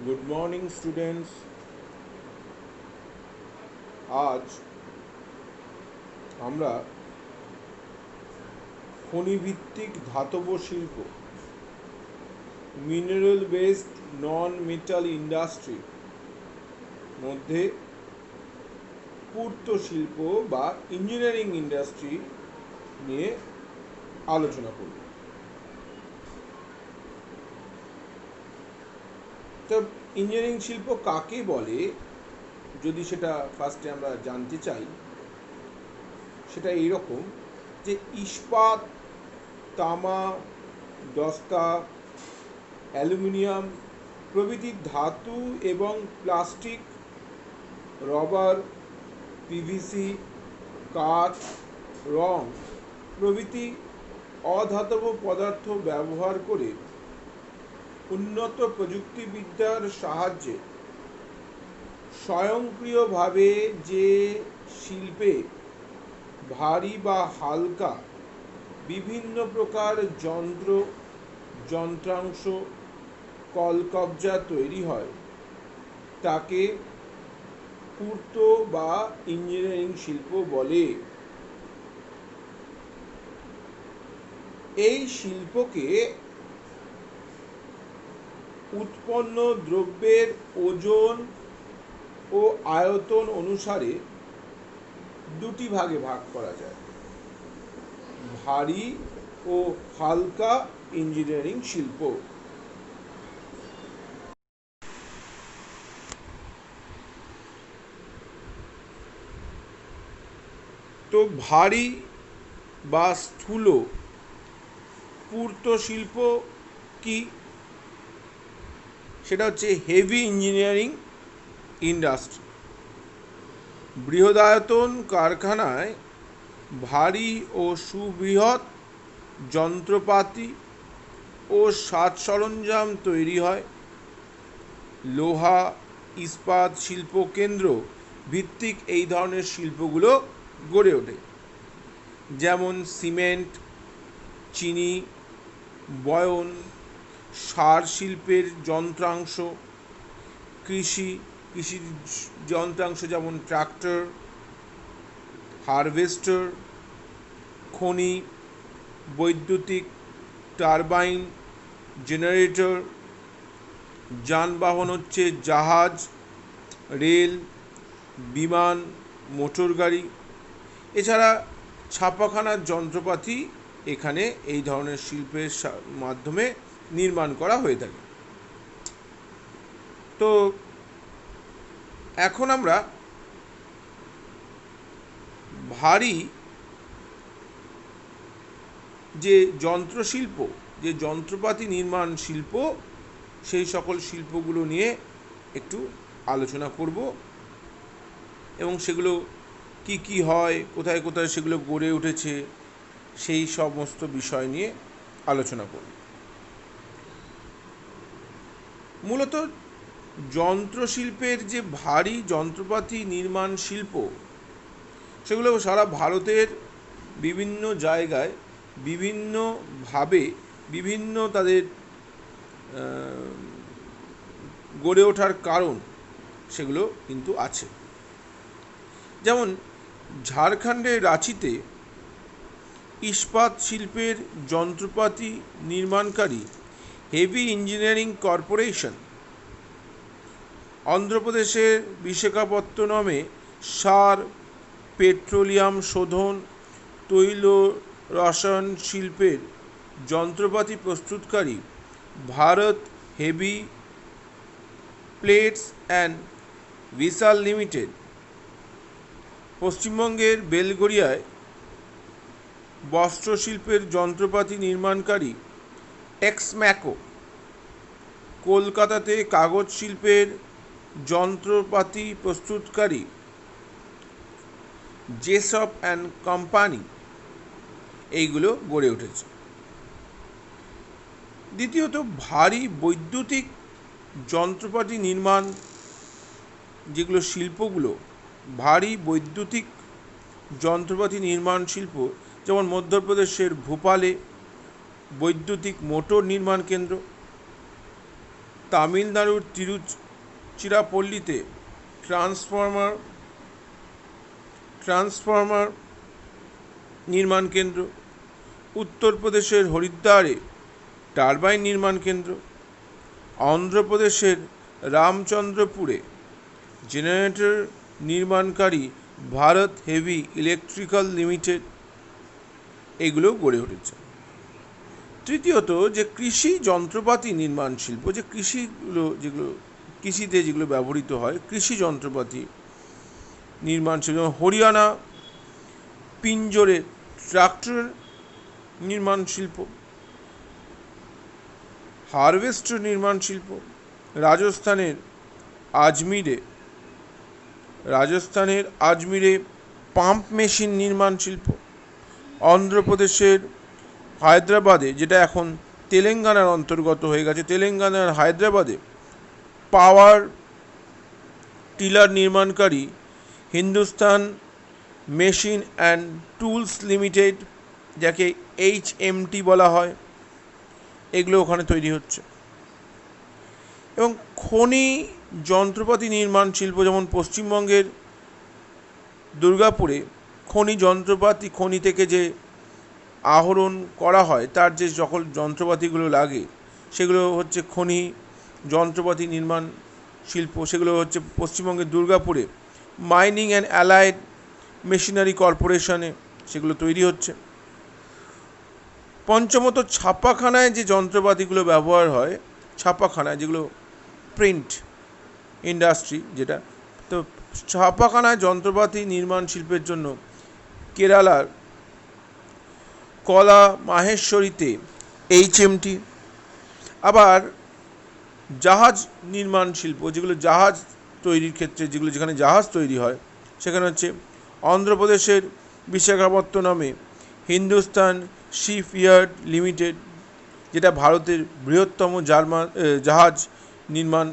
Good morning students. আজ আমরা খনিভিত্তিক ধাতব শিল্প, মিনারেল বেসড নন মেটাল ইন্ডাস্ট্রি মধ্যে পূর্ত শিল্প বা ইঞ্জিনিয়ারিং ইন্ডাস্ট্রি নিয়ে আলোচনা করব। তো ইঞ্জিনিয়ারিং শিল্প কাকে বলে, যদি সেটা ফার্স্টে আমরা জানতে চাই, সেটা এইরকম যে ইস্পাত, তামা, দস্তা, অ্যালুমিনিয়াম প্রভৃতি ধাতু এবং প্লাস্টিক, রবার, পিভিসি, কাঠ, রং প্রভৃতি অধাতব পদার্থ ব্যবহার করে উন্নত প্রযুক্তিবিদ্যার সাহায্যে স্বয়ংক্রিয়ভাবে যে শিল্পে ভারী বা হালকা বিভিন্ন প্রকার যন্ত্র, যন্ত্রাংশ, কলকব্জা তৈরি হয় তাকে পূর্ত বা ইঞ্জিনিয়ারিং শিল্প বলে। এই শিল্পকে উৎপন্ন দ্রব্যের ওজন ও আয়তন অনুসারে দুটি ভাগে ভাগ করা যায়: ভারী ও হালকা ইঞ্জিনিয়ারিং শিল্প। তো ভারী বা স্থূল পূর্ত শিল্প কি? সেটা হচ্ছে হেভি ইঞ্জিনিয়ারিং ইন্ডাস্ট্রি। বৃহদায়তন কারখানায় ভারী ও সুবৃহৎ যন্ত্রপাতি ও সাজ সরঞ্জাম তৈরি হয়। লোহা, ইস্পাত শিল্প কেন্দ্র ভিত্তিক এই ধরনের শিল্পগুলো গড়ে ওঠে, যেমন সিমেন্ট, চিনি, বয়ন, সার শিল্পের যন্ত্রাংশ, কৃষি যন্ত্রাংশ যেমন ট্রাক্টর, হারভেস্টার, খনি, বৈদ্যুতিক টারবাইন, জেনারেটর, যানবাহন হচ্ছে জাহাজ, রেল, বিমান, মোটর গাড়ি। এছাড়া ছাপাখানার যন্ত্রপাতি এখানে এই ধরনের শিল্পের মাধ্যমে নির্মাণ করা হয়ে থাকে। তো এখন আমরা ভারী যে যন্ত্রশিল্প, যে যন্ত্রপাতি নির্মাণ শিল্প, সেই সকল শিল্পগুলো নিয়ে একটু আলোচনা করব এবং সেগুলো কি কি হয়, কোথায় কোথায় সেগুলো গড়ে উঠেছে, সেই সমস্ত বিষয় নিয়ে আলোচনা করব। মূলত যন্ত্রশিল্পের যে ভারী যন্ত্রপাতি নির্মাণ শিল্প, সেগুলো সারা ভারতের বিভিন্ন জায়গায় বিভিন্নভাবে বিভিন্ন তাদের গড়ে ওঠার কারণ সেগুলো কিন্তু আছে। যেমন ঝাড়খণ্ডের রাঁচিতে ইস্পাত শিল্পের যন্ত্রপাতি নির্মাণকারী হেভি ইঞ্জিনিয়ারিং কর্পোরেশন, অন্ধ্রপ্রদেশের বিশাখাপত্তনমে সার, পেট্রোলিয়াম শোধন, তৈল রসায়ন শিল্পের যন্ত্রপাতি প্রস্তুতকারী Bharat heavy plates and vessels limited, পশ্চিমবঙ্গের বেলগড়িয়ায় বস্ত্রশিল্পের যন্ত্রপাতি নির্মাণকারী টেক্সম্যাকো, কলকাতাতে কাগজ শিল্পের যন্ত্রপাতি প্রস্তুতকারী জেসপ অ্যান্ড কোম্পানি, এইগুলো গড়ে উঠেছে। দ্বিতীয়ত, ভারী বৈদ্যুতিক যন্ত্রপাতি নির্মাণ যেগুলো শিল্পগুলো, ভারী বৈদ্যুতিক যন্ত্রপাতি নির্মাণ শিল্প, যেমন মধ্যপ্রদেশের ভোপালে বৈদ্যুতিক মোটর নির্মাণ কেন্দ্র, তামিলনাড়ুর তিরুচিরাপল্লীতে ট্রান্সফর্মার নির্মাণ কেন্দ্র, উত্তরপ্রদেশের হরিদ্বারে টারবাইন নির্মাণ কেন্দ্র, অন্ধ্রপ্রদেশের রামচন্দ্রপুরে জেনারেটর নির্মাণকারী ভারত হেভি ইলেকট্রিক্যাল লিমিটেড, এগুলো গড়ে উঠেছে। তৃতীয়ত, যে কৃষি যন্ত্রপাতি নির্মাণ শিল্প, যে কৃষিতে যেগুলো ব্যবহৃত হয়, কৃষি যন্ত্রপাতি নির্মাণ শিল্প, হরিয়ানা পিঞ্জোরে ট্রাক্টর নির্মাণ শিল্প, হারভেস্টার নির্মাণ শিল্প, রাজস্থানের আজমিরে পাম্প মেশিন নির্মাণ শিল্প, অন্ধ্রপ্রদেশের হায়দ্রাবাদে, যেটা এখন তেলেঙ্গানার অন্তর্গত হয়ে গেছে, তেলেঙ্গানার হায়দ্রাবাদে পাওয়ার টিলার নির্মাণকারী Hindustan machine and tools limited, যাকে HMT বলা হয়, এগুলো ওখানে তৈরি হচ্ছে। এবং খনি যন্ত্রপাতি নির্মাণ শিল্প, যেমন পশ্চিমবঙ্গের দুর্গাপুরে খনি যন্ত্রপাতি, খনি থেকে যে আহরণ করা হয় তার যে সকল যন্ত্রপাতিগুলো লাগে, সেগুলো হচ্ছে খনি যন্ত্রপাতি নির্মাণ শিল্প, সেগুলো হচ্ছে পশ্চিমবঙ্গের দুর্গাপুরে মাইনিং অ্যান্ড অ্যালাইড মেশিনারি কর্পোরেশনে সেগুলো তৈরি হচ্ছে। পঞ্চমত, ছাপাখানায় যে যন্ত্রপাতিগুলো ব্যবহার হয়, ছাপাখানায় যেগুলো প্রিন্ট ইন্ডাস্ট্রি, যেটা, তো ছাপাখানায় যন্ত্রপাতি নির্মাণ শিল্পের জন্য কেরালার কলা মাহেশ্বরীতে HMT। আবার জাহাজ নির্মাণ শিল্প, যেগুলো জাহাজ তৈরির ক্ষেত্রে, যেখানে জাহাজ তৈরি হয়, সেখানে হচ্ছে অন্ধ্রপ্রদেশের বিশাখাপত্তনমে হিন্দুস্তান শিপইয়ার্ড লিমিটেড, যেটা ভারতের বৃহত্তম জাহাজ নির্মাণ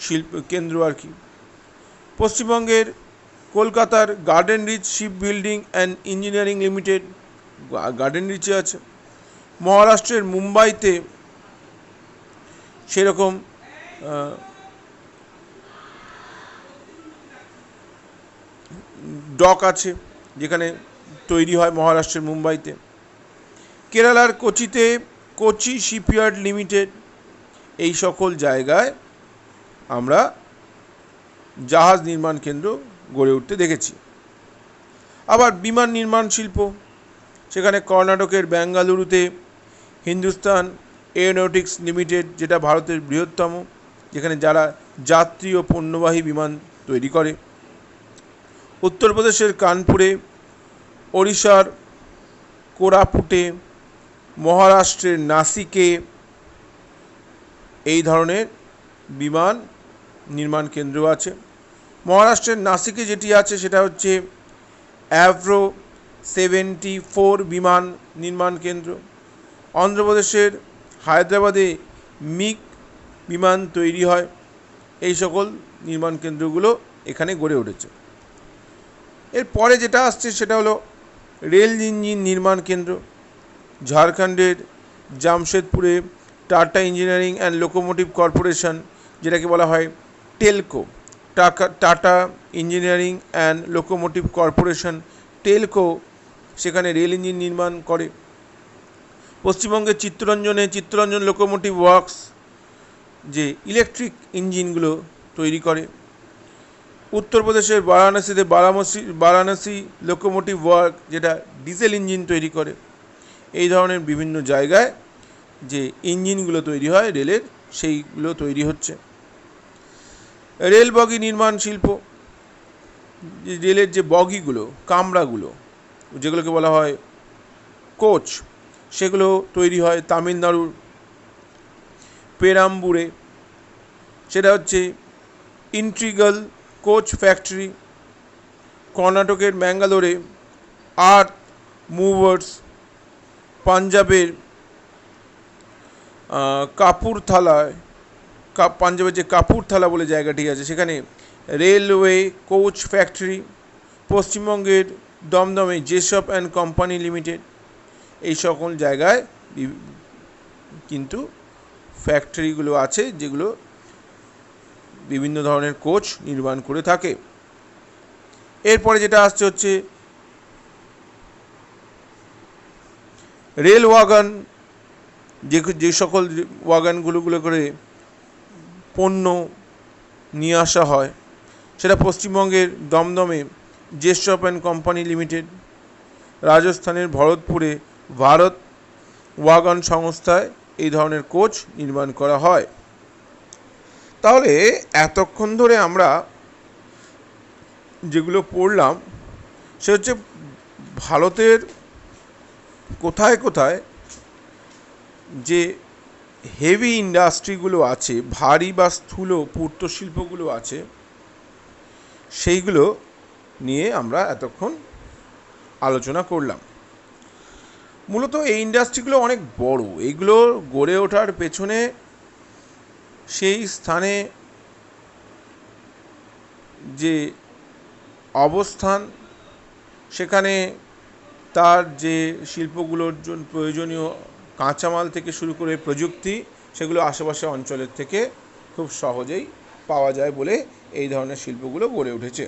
শিল্প কেন্দ্র আর কি। পশ্চিমবঙ্গের কলকাতার garden reach ship building and engineering limited, garden রিচে আছে। মহারাষ্ট্রের মুম্বাইতে সেরকম ডক আছে, যেখানে তৈরি হয় মহারাষ্ট্রের মুম্বাইতে। কেরালার কোচিতে কোচি শিপইয়ার্ড লিমিটেড, এই সকল জায়গায় আমরা জাহাজ নির্মাণ কেন্দ্র গড়ে উঠতে দেখেছি। আবার বিমান নির্মাণ শিল্প, সেখানে কর্ণাটকের বেঙ্গালুরুতে হিন্দুস্তান এরোনটিক্স লিমিটেড, যেটা ভারতের বৃহত্তম, যেখানে যারা যাত্রী ও পণ্যবাহী বিমান তৈরি করে। উত্তরপ্রদেশের কানপুরে, ওড়িশার কোরাপুটে, মহারাষ্ট্রের নাসিকে এই ধরনের বিমান নির্মাণ কেন্দ্র আছে। মহারাষ্ট্রের নাসিকে যেটি আছে সেটা হচ্ছে অ্যাভ্রো 74 বিমান নির্মাণ কেন্দ্র। অন্ধ্রপ্রদেশের হায়দ্রাবাদে মিগ বিমান তৈরি হয়। এই সকল নির্মাণ কেন্দ্রগুলো এখানে গড়ে উঠেছে। এরপরে যেটা আসছে সেটা হলো রেল ইঞ্জিন নির্মাণ কেন্দ্র। ঝাড়খণ্ডের জামশেদপুরে Tata engineering and locomotive corporation, যেটাকে বলা হয় Telco, Tata engineering and locomotive corporation Telco, সেখানে রেল ইঞ্জিন নির্মাণ করে। পশ্চিমবঙ্গের চিত্তরঞ্জন লোকোমোটিভ ওয়ার্কস, যে ইলেকট্রিক ইঞ্জিনগুলো তৈরি করে। উত্তরপ্রদেশের বারাণসী লোকোমোটিভ ওয়ার্ক, যেটা ডিজেল ইঞ্জিন তৈরি করে। এই ধরনের বিভিন্ন জায়গায় যে ইঞ্জিনগুলো তৈরি হয় রেলের, সেইগুলো তৈরি হচ্ছে। রেল বগি নির্মাণ শিল্প, রেলের যে বগিগুলো, কামরাগুলো, যেগুলোকে বলা হয় কোচ, সেগুলো তৈরি হয় তামিলনাড়ুর পেরাম্বুরে, সেটা হচ্ছে ইন্টিগ্রাল কোচ ফ্যাক্টরি। কর্ণাটকের ম্যাঙ্গালোরে আর্থ মুভার্স, পাঞ্জাবের পাঞ্জাবের যে কাপুরথালা বলে জায়গাটি আছে, সেখানে রেলওয়ে কোচ ফ্যাক্টরি। পশ্চিমবঙ্গের দমদমে জেসপ অ্যান্ড কোম্পানি লিমিটেড। এই সকল জায়গায় কিন্তু ফ্যাক্টরিগুলো আছে যেগুলো বিভিন্ন ধরনের কোচ নির্মাণ করে থাকে। এরপরে যেটা আসছে হচ্ছে রেল ওয়াগন, যে সকল ওয়াগনগুলো করে পণ্য নিয়ে আসা হয়, সেটা পশ্চিমবঙ্গের দমদমে জেসপ অ্যান্ড কোম্পানি লিমিটেড, রাজস্থানের ভরতপুরে ভারত ওয়াগন সংস্থায় এই ধরনের কোচ নির্মাণ করা হয়। তাহলে এতক্ষণ ধরে আমরা যেগুলো পড়লাম সে হচ্ছে ভারতের কোথায় কোথায় যে হেভি ইন্ডাস্ট্রিগুলো আছে, ভারী বা স্থূল পূর্ত শিল্পগুলো আছে, সেইগুলো নিয়ে আমরা এতক্ষণ আলোচনা করলাম। মূলত এই ইন্ডাস্ট্রিগুলো অনেক বড়। এইগুলো গড়ে ওঠার পেছনে সেই স্থানে যে অবস্থান, সেখানে তার যে শিল্পগুলোর জন্য প্রয়োজনীয় কাঁচামাল থেকে শুরু করে প্রযুক্তি, সেগুলো আশেপাশে অঞ্চলের থেকে খুব সহজেই পাওয়া যায় বলে এই ধরনের শিল্পগুলো গড়ে উঠেছে।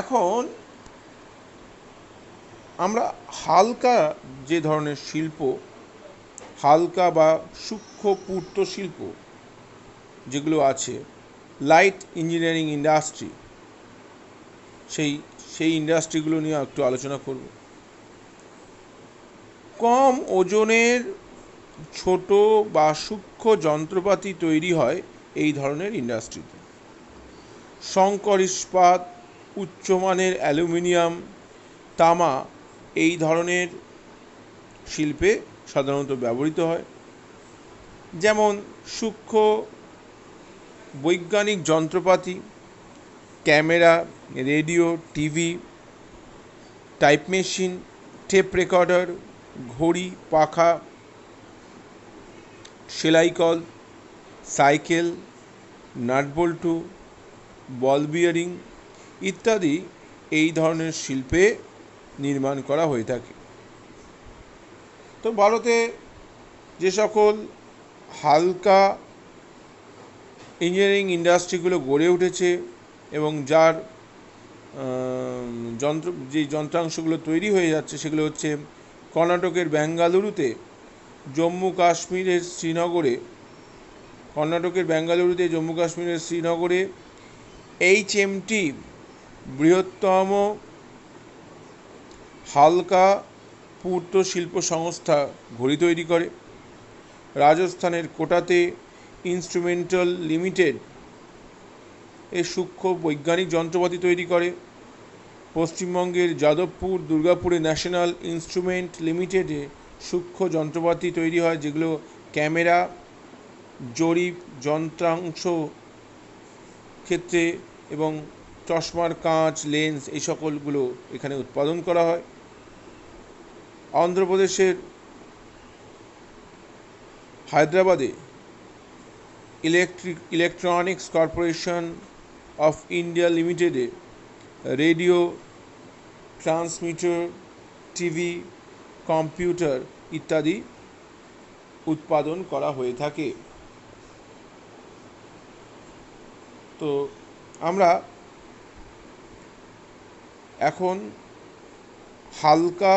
এখন আমরা হালকা যে ধরনের শিল্প, হালকা বা সূক্ষ্ম পূর্ত শিল্প যেগুলো আছে, লাইট ইঞ্জিনিয়ারিং ইন্ডাস্ট্রি, সেই ইন্ডাস্ট্রিগুলো নিয়ে একটু আলোচনা করব। কম ওজনের ছোট বা সূক্ষ্ম যন্ত্রপাতি তৈরি হয় এই ধরনের ইন্ডাস্ট্রিতে। সংকর ইস্পাত, উচ্চমানের অ্যালুমিনিয়াম, তামা এই ধরনের শিল্পে সাধারণত ব্যবহৃত হয়। যেমন সূক্ষ্ম বৈজ্ঞানিক যন্ত্রপাতি, camera, radio, TV, type machine, tape recorder, ঘড়ি, পাখা, সেলাইকল, সাইকেল, নাটবল্টু, বল বিয়ারিং ইত্যাদি এই ধরনের শিল্পে নির্মাণ করা হয়ে থাকে। তো ভারতে যে সকল হালকা ইঞ্জিনিয়ারিং ইন্ডাস্ট্রিগুলো গড়ে উঠেছে এবং যার যে যন্ত্রাংশগুলো তৈরি হয়ে যাচ্ছে, সেগুলো হচ্ছে কর্ণাটকের বেঙ্গালুরুতে, জম্মু কাশ্মীরের শ্রীনগরে HMT বৃহত্তম হালকা পূর্ত শিল্প সংস্থা ঘড়ি তৈরি করে। রাজস্থানের কোটাতে ইনস্ট্রুমেন্টাল লিমিটেড সূক্ষ্ম বৈজ্ঞানিক যন্ত্রপাতি তৈরি করে। পশ্চিমবঙ্গের যাদবপুর, দুর্গাপুরে ন্যাশনাল ইনস্ট্রুমেন্ট লিমিটেডে সূক্ষ্ম যন্ত্রপাতি তৈরি হয়, যেগুলো ক্যামেরা, জরিপ যন্ত্রাংশ ক্ষেত্রে এবং চশমার কাঁচ, লেন্স এই সকলগুলো এখানে উৎপাদন করা হয়। অন্ধ্রপ্রদেশের হায়দ্রাবাদে ইলেকট্রনিক্স কর্পোরেশন অফ ইন্ডিয়া লিমিটেডে রেডিও, ট্রান্সমিটার, টিভি, কম্পিউটার ইত্যাদি উৎপাদন করা হয়ে থাকে। তো আমরা এখন হালকা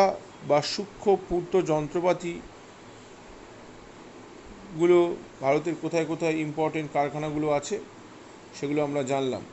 বা সূক্ষ্ম পূর্ত যন্ত্রপাতিগুলো ভারতের কোথায় কোথায় ইম্পর্টেন্ট কারখানাগুলো আছে সেগুলো আমরা জানলাম।